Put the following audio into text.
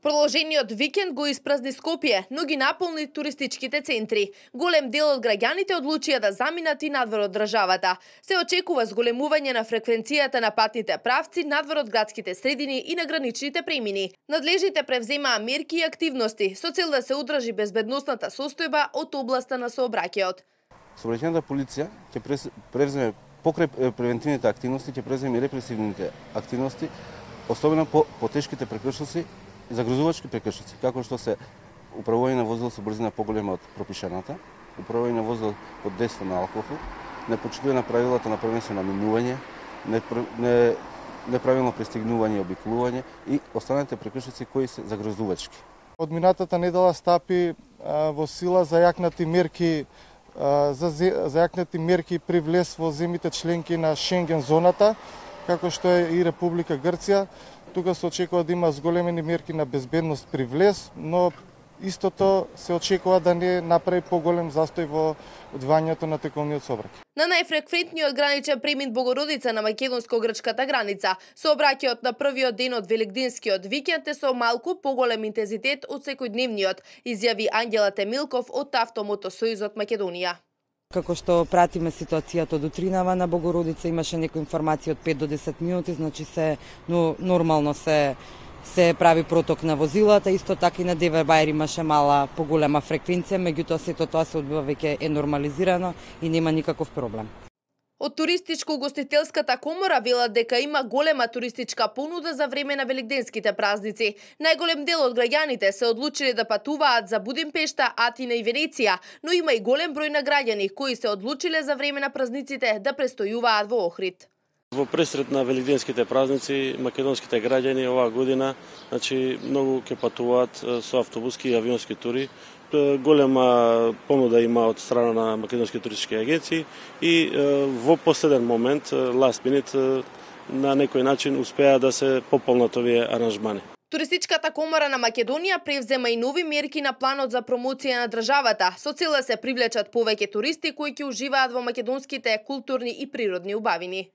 Продолжениот викенд го испразни Скопје, но ги наполни туристичките центри. Голем дел од граѓаните одлучија да заминат и надвор од државата. Се очекува зголемување на фреквенцијата на патните правци надвор од градските средини и на граничните премини. Надлежните превземаа мерки и активности со цел да се одржи безбедносната состојба од областа на сообраќајот. Сообраќајната полиција ќе превземе покрај превентивните активности, ќе превземе и репресивните активности, особено по тешките прекршоци и загрозувачки прекршоци, како што се управување на возило со брзина поголема од пропишаната, управување на возило под дејство на алкохол, непочитување на правилата на превенција на минување, неправилно пристигнување и обиколување и останалите прекршоци кои се загрозувачки. Од минатата недела стапи во сила зајакнати мерки при влез во земјите членки на Шенген зоната, како што е и Република Грција. Тука се очекува да има зголемени мерки на безбедност при влез, но истото се очекува да не направи поголем застој во одвањето на тековниот сообраќај. На најфреквентниот граничен премин Богородица на македонско-грчката граница, сообраќајот на првиот ден од великденскиот викенд е со малку поголем интензитет од секојдневниот, изјави Ангела Темилков од Автомотосојузот Македонија. Како што пратиме ситуацијата од утринава на Богородица, имаше некои информации од 5 до 10 минути, значи нормално се прави проток на возилата, исто така и на Девер Бајер имаше мала поголема фреквенција, меѓутоа сето тоа се одбива веќе е нормализирано и нема никаков проблем. Од туристичко-угостителската комора велат дека има голема туристичка понуда за време на великденските празници. Најголем дел од граѓаните се одлучиле да патуваат за Будимпешта, Атина и Венеција, но има и голем број на граѓани кои се одлучиле за време на празниците да престојуваат во Охрид. Во пресред на великденските празници, македонските граѓани оваа година, многу ќе патуваат со автобуски и авионски тури. Голема понуда има од страна на македонски туристички агенции и во последен момент, last minute, на некој начин успеа да се пополнат овие аранжмани. Туристичката комора на Македонија превзема и нови мерки на планот за промоција на државата, со цел да се привлечат повеќе туристи кои ќе уживаат во македонските културни и природни убавини.